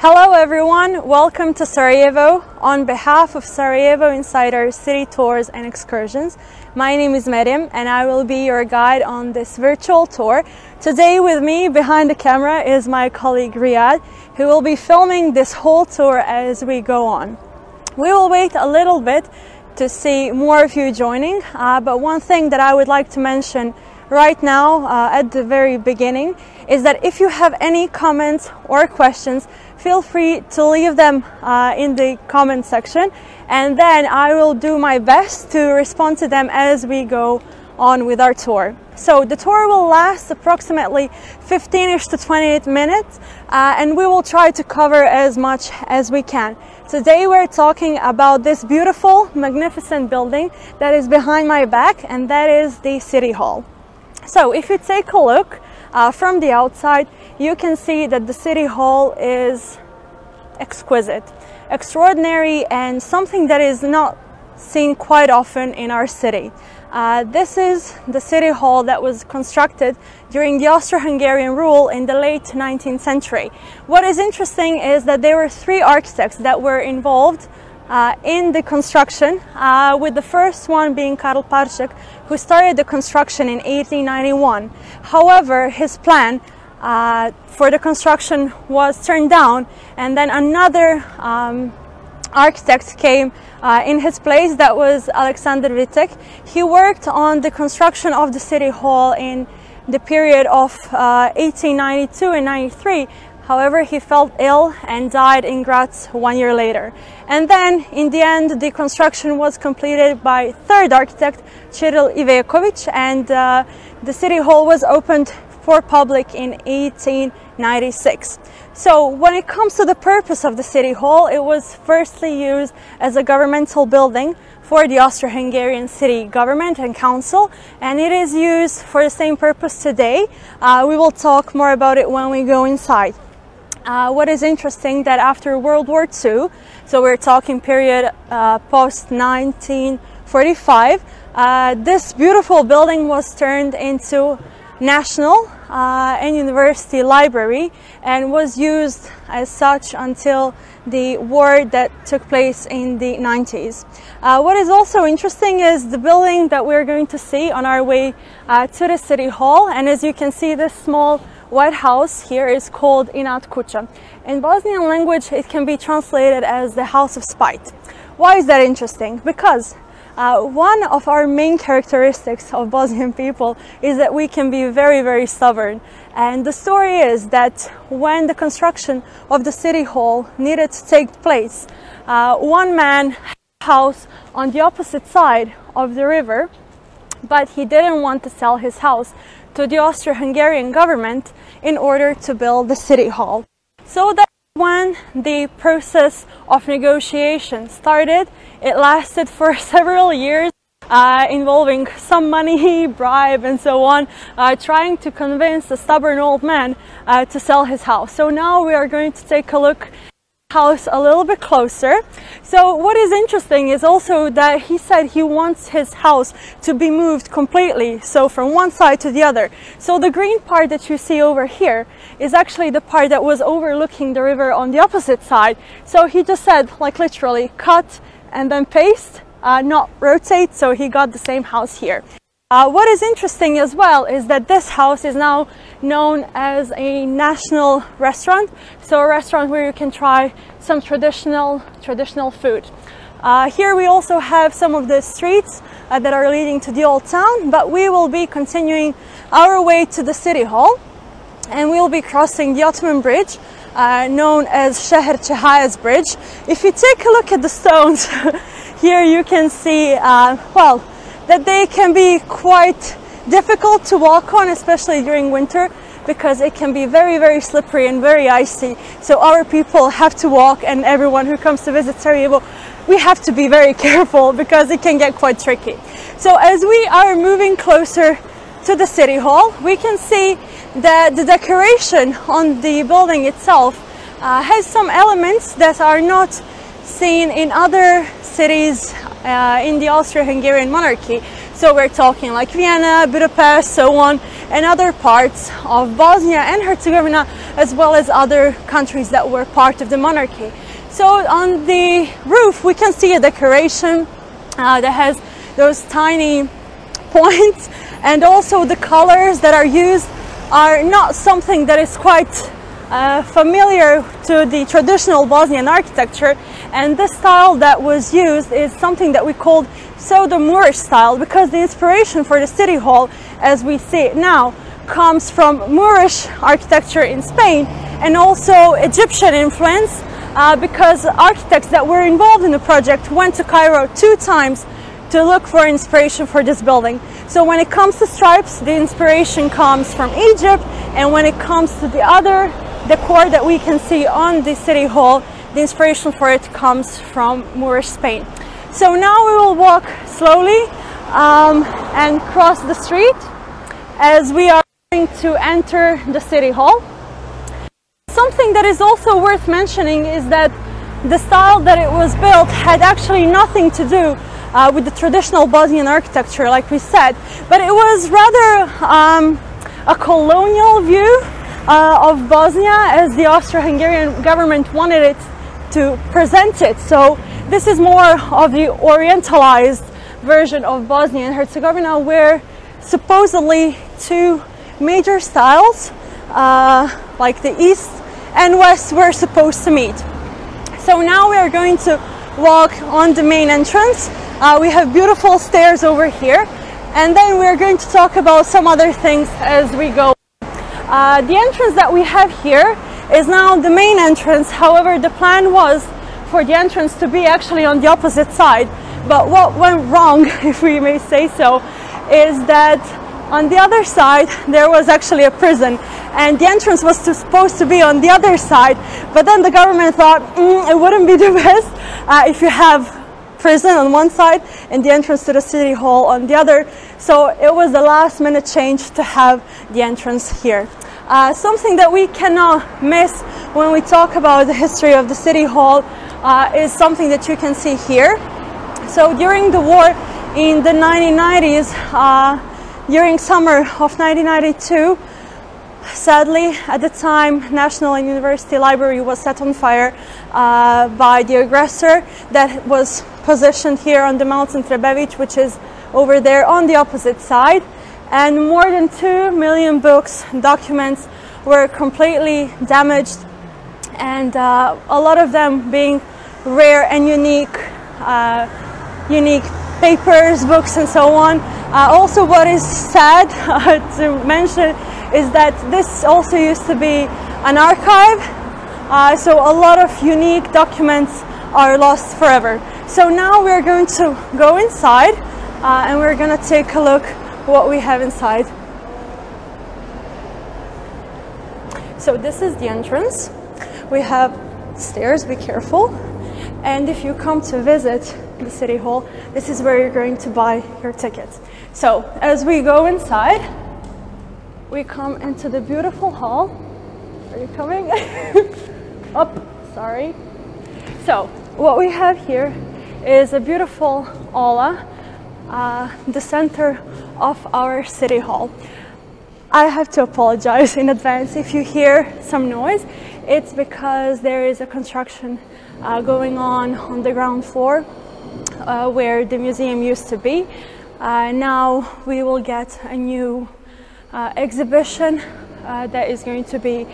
Hello everyone, welcome to Sarajevo. On behalf of Sarajevo Insider City Tours and Excursions, my name is Meryem and I will be your guide on this virtual tour. Today with me behind the camera is my colleague Riyad, who will be filming this whole tour as we go on. We will wait a little bit to see more of you joining, but one thing that I would like to mention right now at the very beginning is that if you have any comments or questions, feel free to leave them in the comment section, and then I will do my best to respond to them as we go on with our tour. So the tour will last approximately 15-ish to 28 minutes and we will try to cover as much as we can. Today we're talking about this beautiful, magnificent building that is behind my back, and that is the City Hall. So if you take a look from the outside, you can see that the City Hall is exquisite, extraordinary, and something that is not seen quite often in our city. This is the City Hall that was constructed during the Austro-Hungarian rule in the late 19th century. What is interesting is that there were three architects that were involved in the construction, with the first one being Karl Parchek, who started the construction in 1891. However, his plan for the construction was turned down, and then another architect came in his place. That was Alexander Wittek. He worked on the construction of the City Hall in the period of 1892 and 93. However, he fell ill and died in Graz 1 year later. And then, in the end, the construction was completed by third architect, Cyril Ivekovic, and the City Hall was opened for public in 1896. So, when it comes to the purpose of the City Hall, it was firstly used as a governmental building for the Austro-Hungarian city government and council, and it is used for the same purpose today. We will talk more about it when we go inside. What is interesting that after World War II, so we're talking period post 1945, this beautiful building was turned into National and University Library and was used as such until the war that took place in the 90s. What is also interesting is the building that we're going to see on our way to the City Hall, and as you can see, this small White House here is called Inat Kuća. In Bosnian language, it can be translated as the House of Spite. Why is that interesting? Because one of our main characteristics of Bosnian people is that we can be very, very stubborn. And the story is that when the construction of the City Hall needed to take place, one man had a house on the opposite side of the river, but he didn't want to sell his house to the Austro-Hungarian government in order to build the City Hall. So that when the process of negotiation started, it lasted for several years, involving some money, bribe, and so on, trying to convince the stubborn old man to sell his house. So now we are going to take a look house a little bit closer. So what is interesting is also that he said he wants his house to be moved completely, so from one side to the other. So the green part that you see over here is actually the part that was overlooking the river on the opposite side. So he just said, like, literally cut and then paste, not rotate, so he got the same house here. What is interesting as well is that this house is now known as a national restaurant, so a restaurant where you can try some traditional food. Here we also have some of the streets that are leading to the old town, but we will be continuing our way to the City Hall, and we will be crossing the Ottoman Bridge, known as Şehir Çahaya's Bridge. If you take a look at the stones, here you can see, well, that they can be quite difficult to walk on, especially during winter, because it can be very, very slippery and very icy. So our people have to walk, and everyone who comes to visit Sarajevo, we have to be very careful because it can get quite tricky. So as we are moving closer to the City Hall, we can see that the decoration on the building itself has some elements that are not seen in other cities in the Austro-Hungarian monarchy. So we're talking like Vienna, Budapest, so on. and other parts of Bosnia and Herzegovina, as well as other countries that were part of the monarchy. So on the roof we can see a decoration that has those tiny points, and also the colors that are used are not something that is quite familiar to the traditional Bosnian architecture, and the style that was used is something that we called pseudo-Moorish style, because the inspiration for the city hall as we see it now comes from Moorish architecture in Spain, and also Egyptian influence, because architects that were involved in the project went to Cairo 2 times to look for inspiration for this building. So when it comes to stripes, the inspiration comes from Egypt, and when it comes to the other decor that we can see on the city hall, the inspiration for it comes from Moorish Spain. So now we will walk slowly and cross the street as we are going to enter the city hall. Something that is also worth mentioning is that the style that it was built had actually nothing to do with the traditional Bosnian architecture, like we said, but it was rather a colonial view of Bosnia, as the Austro-Hungarian government wanted it to present it. So this is more of the orientalized version of Bosnia and Herzegovina, where supposedly 2 major styles, like the East and West, were supposed to meet. So now we are going to walk on the main entrance. We have beautiful stairs over here, and then we're going to talk about some other things as we go. The entrance that we have here is now the main entrance. However, the plan was for the entrance to be actually on the opposite side, but what went wrong, if we may say so, is that on the other side there was actually a prison, and the entrance was supposed to be on the other side, but then the government thought it wouldn't be the best if you have prison on one side and the entrance to the city hall on the other. So it was the last minute change to have the entrance here. Something that we cannot miss when we talk about the history of the city hall is something that you can see here. So during the war in the 1990s, during summer of 1992, sadly, at the time, National and University Library was set on fire by the aggressor that was positioned here on the mountain Trebević, which is over there on the opposite side. And more than 2 million books and documents were completely damaged, and a lot of them being rare and unique papers, books, and so on. Also, what is sad to mention is that this also used to be an archive, so a lot of unique documents are lost forever. So now we're going to go inside and we're going to take a look what we have inside. So this is the entrance. We have stairs, be careful. And if you come to visit the city hall, this is where you're going to buy your tickets. So as we go inside, we come into the beautiful hall. Are you coming? Up, sorry. So what we have here is a beautiful aula, the center of our city hall. I have to apologize in advance if you hear some noise. It's because there is a construction going on the ground floor where the museum used to be. Now we will get a new exhibition that is going to be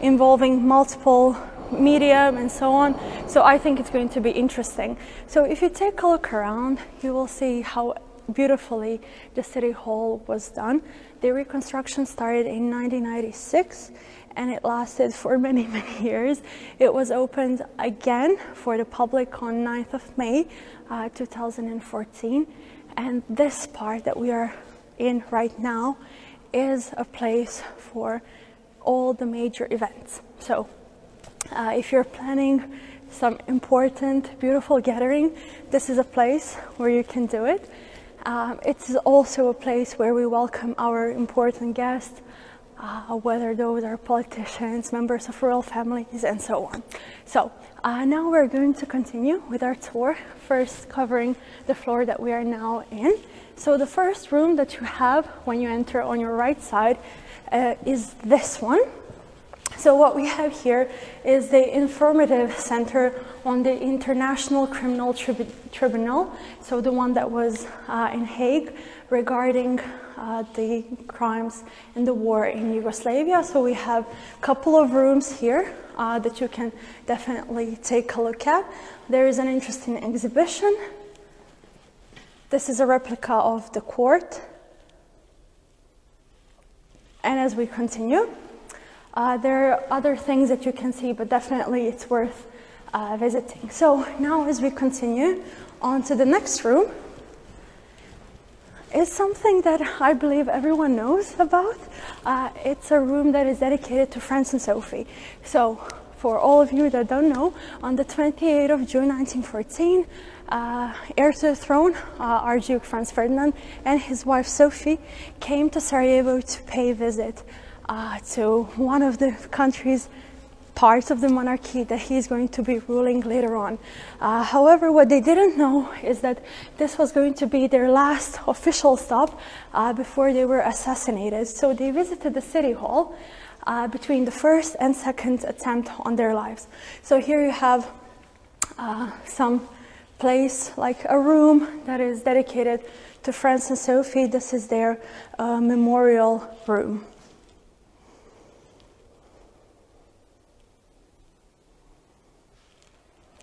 involving multiple media and so on. So I think it's going to be interesting. So if you take a look around, you will see how beautifully the city hall was done. The reconstruction started in 1996 and it lasted for many years. It was opened again for the public on 9th of May 2014, and this part that we are in right now is a place for all the major events. So if you're planning some important, beautiful gathering, this is a place where you can do it. It's also a place where we welcome our important guests, whether those are politicians, members of royal families, and so on. So now we're going to continue with our tour, first covering the floor that we are now in. So the first room that you have when you enter on your right side is this one. So what we have here is the informative center on the International Criminal Tribunal, so the one that was in Hague regarding the crimes in the war in Yugoslavia. So we have a couple of rooms here that you can definitely take a look at. There is an interesting exhibition. This is a replica of the court. And as we continue, there are other things that you can see, but definitely it's worth visiting. So now as we continue on to the next room, is something that I believe everyone knows about. It's a room that is dedicated to Franz and Sophie. So for all of you that don't know, on the 28th of June 1914, heir to the throne, Archduke Franz Ferdinand and his wife Sophie came to Sarajevo to pay a visit to one of the country's parts of the monarchy that he's going to be ruling later on. However, what they didn't know is that this was going to be their last official stop before they were assassinated. So they visited the city hall between the first and second attempt on their lives. So here you have some place, like a room that is dedicated to Franz and Sophie. This is their memorial room.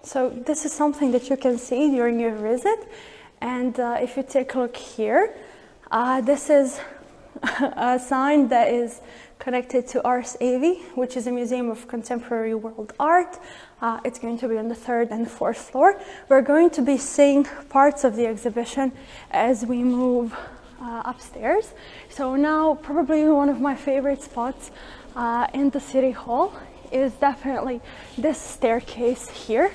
So this is something that you can see during your visit. And if you take a look here, this is a sign that is connected to Ars Avi, which is a museum of contemporary world art. It's going to be on the 3rd and 4th floor. We're going to be seeing parts of the exhibition as we move upstairs. So now probably one of my favorite spots in the city hall is definitely this staircase here.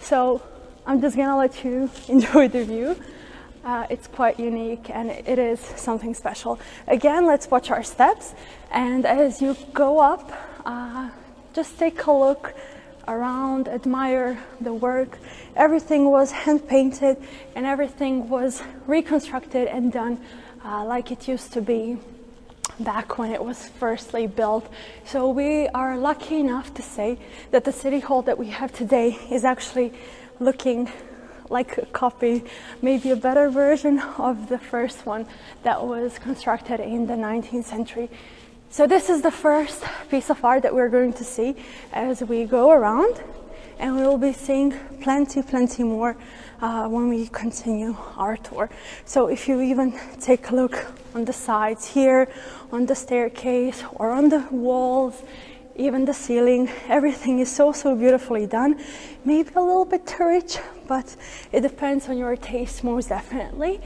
So I'm just gonna let you enjoy the view. It's quite unique and it is something special. Again, let's watch our steps, and as you go up, just take a look around, admire the work. Everything was hand painted and everything was reconstructed and done like it used to be back when it was firstly built. So we are lucky enough to say that the city hall that we have today is actually looking like a copy, maybe a better version of the first one that was constructed in the 19th century. So this is the first piece of art that we're going to see as we go around, and we will be seeing plenty more when we continue our tour. So if you even take a look on the sides here, on the staircase, or on the walls, even the ceiling, everything is so beautifully done. Maybe a little bit too rich, but it depends on your taste most definitely.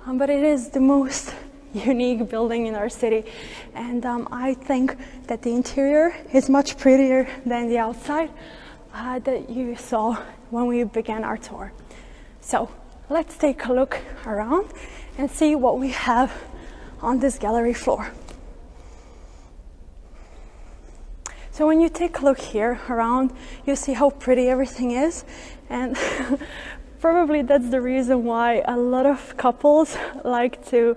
But it is the most unique building in our city, and I think that the interior is much prettier than the outside that you saw when we began our tour. So let's take a look around and see what we have on this gallery floor. So when you take a look here around, you see how pretty everything is, and probably that's the reason why a lot of couples like to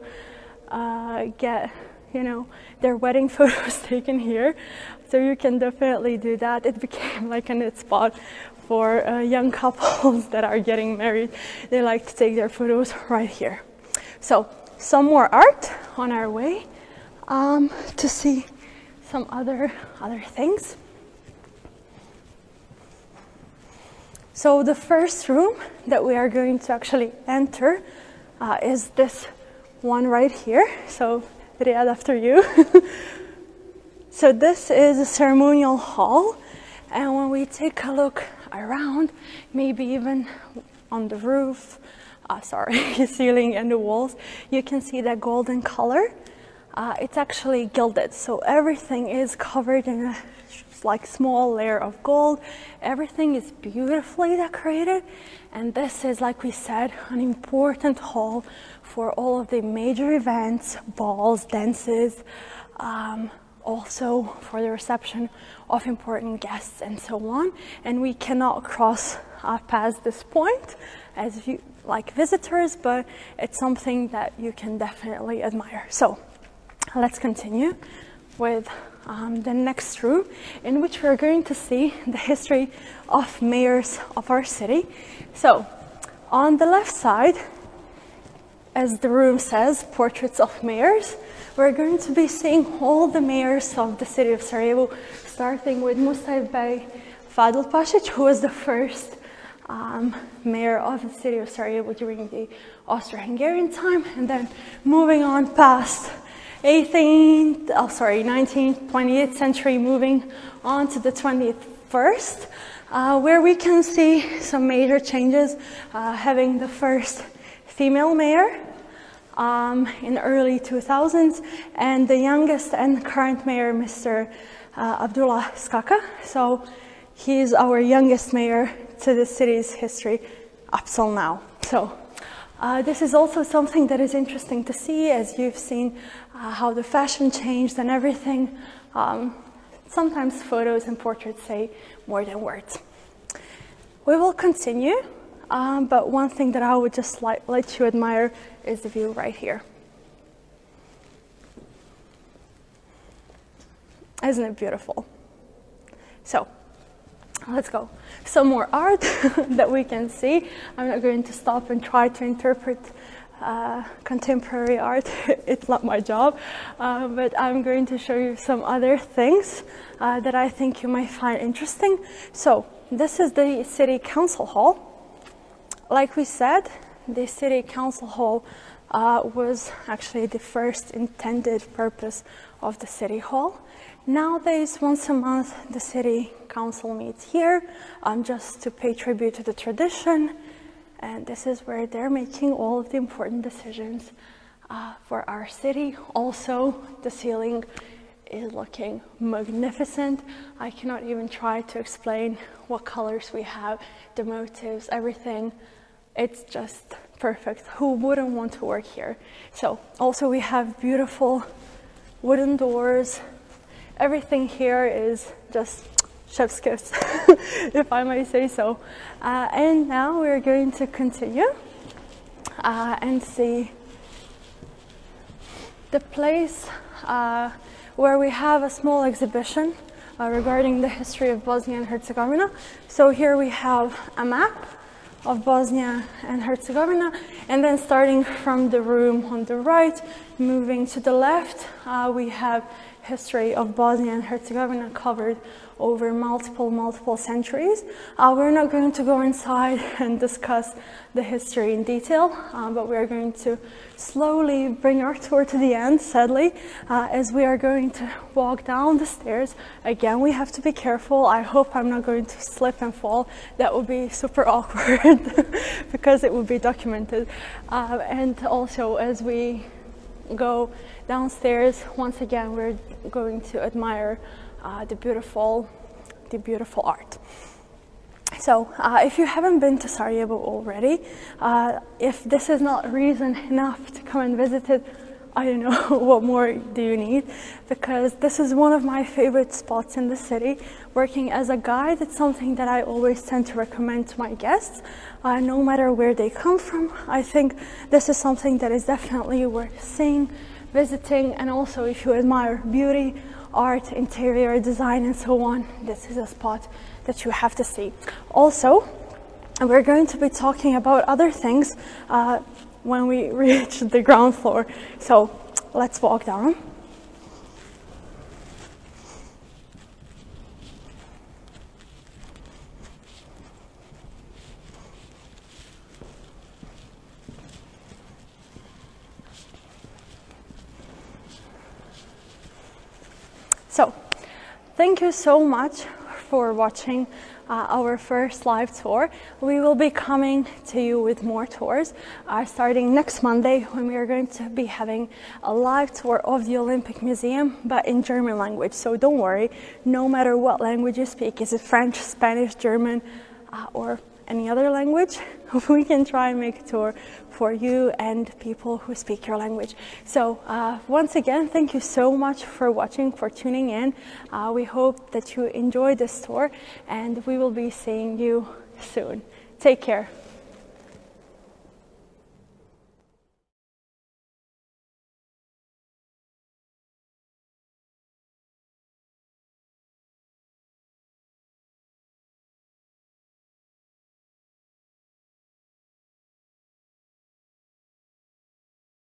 get, you know, their wedding photos taken here. So you can definitely do that. It became like a neat spot for young couples that are getting married. They like to take their photos right here. So some more art on our way to see some other things. So the first room that we are going to actually enter is this one right here. So Riyadh, after you. So this is a ceremonial hall, and when we take a look around, maybe even on the roof, ceiling and the walls, you can see that golden color. It's actually gilded, so everything is covered in a like small layer of gold. Everything is beautifully decorated, and this is, like we said, an important hall for all of the major events, balls, dances, also for the reception of important guests and so on. And we cannot cross past this point as like visitors, but it's something that you can definitely admire. So let's continue with the next room, in which we're going to see the history of mayors of our city. So on the left side, as the room says, portraits of mayors, we're going to be seeing all the mayors of the city of Sarajevo, starting with Mustaif Bey Fadil Pashic, who was the first mayor of the city of Sarajevo during the Austro-Hungarian time, and then moving on past 19th, 20th century, moving on to the 21st, where we can see some major changes, having the first female mayor in the early 2000s, and the youngest and current mayor, Mr. Abdullah Skaka. So he is our youngest mayor to the city's history up till now. So this is also something that is interesting to see, as you've seen how the fashion changed and everything. Sometimes photos and portraits say more than words. We will continue, but one thing that I would just let you admire is the view right here. Isn't it beautiful? So let's go. Some more art that we can see. I'm not going to stop and try to interpret contemporary art. It's not my job, but I'm going to show you some other things that I think you might find interesting. So this is the City Council Hall. Like we said, the City Council Hall was actually the first intended purpose of the City Hall. Nowadays, once a month, the City Council meets here just to pay tribute to the tradition. And this is where they're making all of the important decisions for our city. Also, the ceiling is looking magnificent. I cannot even try to explain what colors we have, the motifs, everything. It's just perfect. Who wouldn't want to work here? So also we have beautiful wooden doors. Everything here is just chef's kiss, if I may say so. And now we're going to continue and see the place where we have a small exhibition regarding the history of Bosnia and Herzegovina. So here we have a map of Bosnia and Herzegovina, and then starting from the room on the right, moving to the left, we have history of Bosnia and Herzegovina covered over multiple centuries. We're not going to go inside and discuss the history in detail, but we are going to slowly bring our tour to the end, sadly, as we are going to walk down the stairs. Again, we have to be careful. I hope I'm not going to slip and fall. That would be super awkward because it would be documented. And also, as we go downstairs, once again, we're going to admire the beautiful art. So if you haven't been to Sarajevo already, if this is not reason enough to come and visit it, I don't know what more do you need, because this is one of my favorite spots in the city. Working as a guide, it's something that I always tend to recommend to my guests, no matter where they come from. I think this is something that is definitely worth seeing, visiting, and also if you admire beauty, art, interior design, and so on, this is a spot that you have to see. Also, we're going to be talking about other things when we reach the ground floor. So let's walk down. So, thank you so much for watching our first live tour. We will be coming to you with more tours starting next Monday, when we are going to be having a live tour of the Olympic Museum, but in German language. So don't worry, no matter what language you speak, is it French, Spanish, German, or any other language, we can try and make a tour for you and people who speak your language. So once again, thank you so much for watching, for tuning in. We hope that you enjoyed this tour, and we will be seeing you soon. Take care.